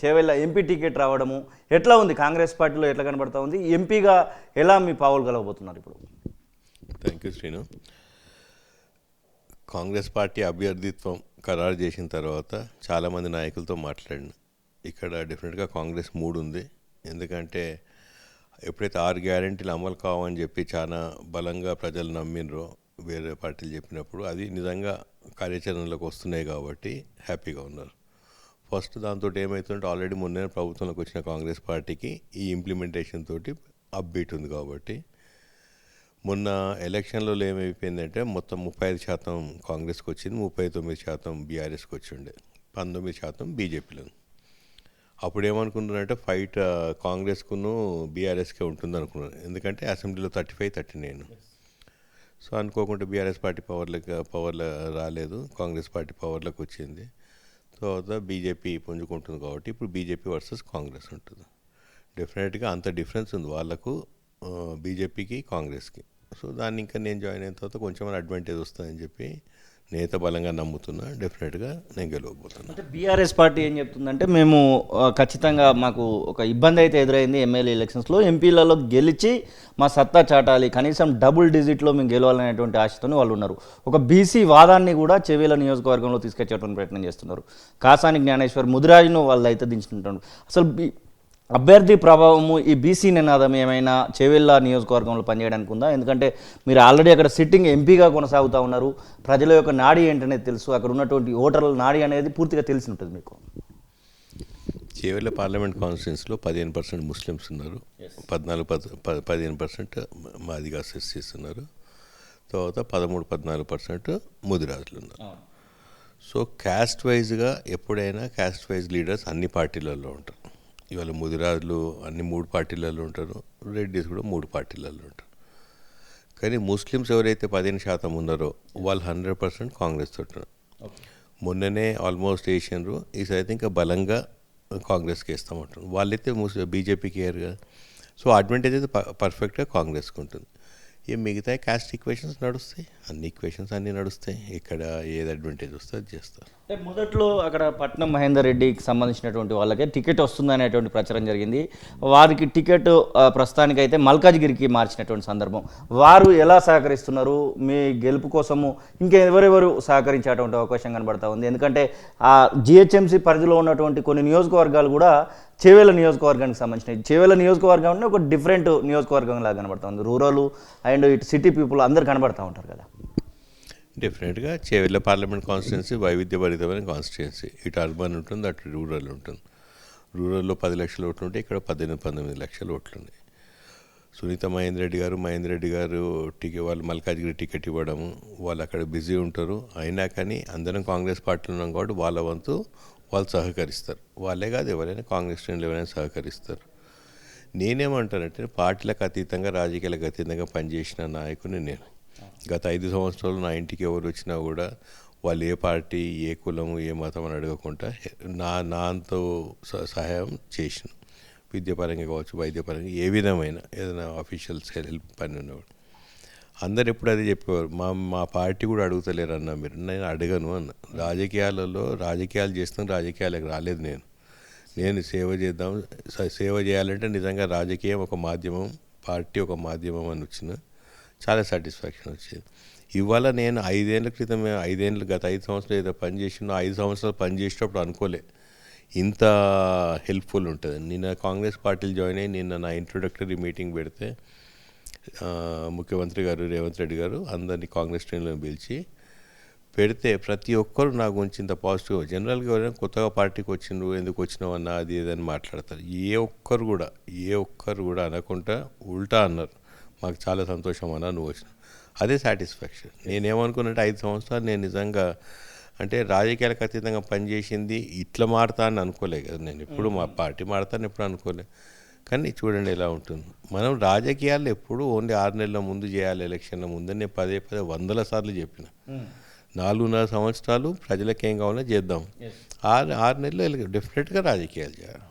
Chevella MP ticket రావడము ఎట్లా ఉంది? కాంగ్రెస్ పార్టీలో ఎట్లా కనబడతా ఉంది? ఎంపీగా ఎలా మీ పావులు కలవబోతున్నారు ఇప్పుడు? Thank you Srinu. Congress party అభ్యర్థిత్వం ఖరారు చేసిన తర్వాత చాలామంది నాయకులతో మాట్లాడిన ఇక్కడ డెఫినెట్గా కాంగ్రెస్ మూడు ఉంది. ఎందుకంటే ఎప్పుడైతే 6 గ్యారెంటీలు అమలు కావని చెప్పి చాలా బలంగా ప్రజలు నమ్మినరో వేరే పార్టీలు చెప్పినప్పుడు అది నిజంగా కార్యాచరణలోకి వస్తున్నాయి కాబట్టి హ్యాపీగా ఉన్నారు. ఫస్ట్ దాంతో ఏమవుతుందంటే ఆల్రెడీ మొన్న ప్రభుత్వంలోకి వచ్చిన కాంగ్రెస్ పార్టీకి ఈ ఇంప్లిమెంటేషన్ తోటి అప్బీట్ ఉంది కాబట్టి మొన్న ఎలక్షన్లలో ఏమైపోయిందంటే మొత్తం 35% కాంగ్రెస్కి వచ్చింది, 39% బీఆర్ఎస్కి వచ్చిండే, 19% బీజేపీలో. అప్పుడు ఏమనుకున్నారంటే ఫైట్ కాంగ్రెస్కును బీఆర్ఎస్కే ఉంటుంది అనుకున్నారు. ఎందుకంటే అసెంబ్లీలో 35-39. సో అనుకోకుండా బీఆర్ఎస్ పార్టీ పవర్లో రాలేదు, కాంగ్రెస్ పార్టీ పవర్లోకి వచ్చింది. తర్వాత బీజేపీ పుంజుకుంటుంది కాబట్టి ఇప్పుడు బీజేపీ వర్సెస్ కాంగ్రెస్ ఉంటుంది. డెఫినెట్గా అంత డిఫరెన్స్ ఉంది వాళ్ళకు, బీజేపీకి కాంగ్రెస్కి. సో దాన్ని ఇంకా నేను జాయిన్ అయిన తర్వాత కొంచెం అడ్వాంటేజ్ వస్తుందని చెప్పి నేత బలంగా నమ్ముతున్నా. డెఫినెట్గా నేను గెలవబోతున్నాను. అంటే బీఆర్ఎస్ పార్టీ ఏం చెప్తుందంటే మేము ఖచ్చితంగా మాకు ఒక ఇబ్బంది అయితే ఎదురైంది ఎమ్మెల్యే ఎలక్షన్స్లో, ఎంపీలలో గెలిచి మా సత్తా చాటాలి, కనీసం డబుల్ డిజిట్లో మేము గెలవాలనేటువంటి ఆశతోనే వాళ్ళు ఉన్నారు. ఒక బీసీ వాదాన్ని కూడా చేవేళ్ళ నియోజకవర్గంలో తీసుకొచ్చేటువంటి ప్రయత్నం చేస్తున్నారు. కాసాని జ్ఞానేశ్వర్ ముదిరాజును వాళ్ళు అయితే దించుకుంటున్నారు. అసలు అభ్యర్థి ప్రభావము ఈ బీసీ నినాదం ఏమైనా చేవెళ్ళ నియోజకవర్గంలో పనిచేయడానికి ఉందా? ఎందుకంటే మీరు ఆల్రెడీ అక్కడ సిట్టింగ్ ఎంపీగా కొనసాగుతూ ఉన్నారు. ప్రజల యొక్క నాడి ఏంటనేది తెలుసు, అక్కడ ఉన్నటువంటి ఓటర్ల నాడి అనేది పూర్తిగా తెలిసి ఉంటుంది మీకు. చేవెళ్ళ పార్లమెంట్ కాన్స్టిట్యున్సీలో 15% ముస్లిమ్స్ ఉన్నారు, 15% మాదిగా ఎస్సీస్ ఉన్నారు, తర్వాత 13-14% ముదిరాజులు ఉన్నారు. సో క్యాస్ట్ వైజ్గా ఎప్పుడైనా క్యాస్ట్ వైజ్ లీడర్స్ అన్ని పార్టీలలో ఉంటారు. ఇవాళ ముదిరాజులు అన్ని 3 పార్టీలలో ఉంటారు, రెడ్డిస్ కూడా 3 పార్టీలలో ఉంటారు. కానీ ముస్లిమ్స్ ఎవరైతే 15% ఉన్నారో వాళ్ళు 100% కాంగ్రెస్ తోటి. మొన్ననే ఆల్మోస్ట్ వేసినారు, ఈసారి ఇంకా బలంగా కాంగ్రెస్కి వేస్తామంటారు. వాళ్ళైతే బీజేపీకి వేయరుగా. సో అడ్వాంటేజ్ అయితే పర్ఫెక్ట్గా కాంగ్రెస్కి ఉంటుంది. ఈ మిగతా క్యాస్ట్ ఈక్వేషన్స్ నడుస్తాయి, అన్ని ఈక్వేషన్స్ అన్నీ నడుస్తాయి. ఇక్కడ ఏది అడ్వాంటేజ్ వస్తే అది చేస్తారు. అంటే మొదట్లో అక్కడ పట్నం మహేందర్ రెడ్డికి సంబంధించినటువంటి వాళ్ళకే టికెట్ వస్తుందనేటువంటి ప్రచారం జరిగింది. వారికి టికెట్ ప్రస్తుతానికైతే మల్కాజ్గిరికి మార్చినటువంటి సందర్భం. వారు ఎలా సహకరిస్తున్నారు మీ గెలుపు కోసము? ఇంకెవరెవరు సహకరించేటువంటి అవకాశం కనబడతా ఉంది? ఎందుకంటే ఆ జిహెచ్ఎంసీ పరిధిలో ఉన్నటువంటి కొన్ని నియోజకవర్గాలు కూడా చేవేళ్ళ నియోజకవర్గానికి సంబంధించినవి. చేవేళ్ళ నియోజకవర్గం ఒక డిఫరెంట్ నియోజకవర్గం లాగా కనబడతా ఉంది. రూరల్ అండ్ ఇటు సిటీ పీపుల్ అందరు కనబడతా ఉంటారు కదా. డెఫినెట్గా చేవెళ్ళ పార్లమెంట్ కాన్స్టిట్యున్సీ వైవిధ్యభరితమైన కాన్స్టిట్యున్సీ. ఇటు అర్బన్ ఉంటుంది, అటు రూరల్ ఉంటుంది. రూరల్లో 10 లక్షల ఓట్లు ఉంటే ఇక్కడ 18-19 లక్షల ఓట్లు ఉన్నాయి. సునీత మహేందర్ రెడ్డి గారు వాళ్ళు మల్కాజ్గిరి టికెట్ ఇవ్వడము, వాళ్ళు అక్కడ బిజీ ఉంటారు. అయినా కానీ అందరం కాంగ్రెస్ పార్టీలో ఉన్నాం కాబట్టి వాళ్ళ వంతు వాళ్ళు సహకరిస్తారు. వాళ్ళే కాదు ఎవరైనా కాంగ్రెస్ శ్రేణులు ఎవరైనా సహకరిస్తారు. నేనేమంటానంటే పార్టీలకు అతీతంగా రాజకీయాలకు అతీతంగా పనిచేసిన నాయకుని నేను. గత 5 సంవత్సరాలు నా ఇంటికి ఎవరు వచ్చినా కూడా వాళ్ళు ఏ పార్టీ, ఏ కులము, ఏ మతం అని అడగకుండా నాతో సహాయం చేసిన, విద్యాపరంగా కావచ్చు, వైద్యపరంగా ఏ విధమైన ఏదైనా ఆఫీషియల్స్ హెల్ప్ పని ఉన్నవాడు. అందరు ఎప్పుడు అదే చెప్పేవారు, మా పార్టీ కూడా అడుగుతలేరు అన్న మీరు. నేను అడగను అన్న. రాజకీయాలు చేస్తాను, రాజకీయాలకు రాలేదు నేను సేవ చేయాలంటే నిజంగా రాజకీయం ఒక మాధ్యమం, పార్టీ ఒక మాధ్యమం అని వచ్చిన చాలా సాటిస్ఫాక్షన్ వచ్చింది. ఇవాళ నేను 5 ఏళ్ళ క్రితం గత 5 సంవత్సరాలు ఏదో పనిచేసిన 5 సంవత్సరాలు పనిచేసేటప్పుడు అనుకోలే ఇంత హెల్ప్ఫుల్ ఉంటుంది. నిన్న కాంగ్రెస్ పార్టీలు జాయిన్ అయ్యి నిన్న నా ఇంట్రొడక్టరీ మీటింగ్ పెడితే ముఖ్యమంత్రి గారు రేవంత్ రెడ్డి గారు అందరినీ కాంగ్రెస్ శ్రేణులను పిలిచి పెడితే ప్రతి ఒక్కరు నా గురించి ఇంత పాజిటివ్. జనరల్గా ఎవరైనా కొత్తగా పార్టీకి వచ్చిండ్రు, ఎందుకు వచ్చినావు అన్న అది ఏదని మాట్లాడతారు. ఏ ఒక్కరు కూడా అనకుండా ఉల్టా అన్నారు, మాకు చాలా సంతోషం అన్నా నువ్వు వచ్చినావు. అదే సాటిస్ఫాక్షన్. నేనేమనుకున్నట్టే 5 సంవత్సరాలు నేను నిజంగా అంటే రాజకీయాలకు అతీతంగా పనిచేసింది ఇట్లా మారుతా అని అనుకోలే కదా. నేను ఎప్పుడు మా పార్టీ మారుతాను ఎప్పుడు అనుకోలే. కానీ చూడండి ఎలా ఉంటుంది. మనం రాజకీయాలు ఎప్పుడు ఓన్లీ 6 నెలల ముందు చేయాలి, ఎలక్షన్ల ముందు. నేను 100 సార్లు చెప్పిన 4.5 సంవత్సరాలు ప్రజలకు ఏం కావాలో చేద్దాం. 6 నెలలు డెఫినెట్గా రాజకీయాలు చేయాలి.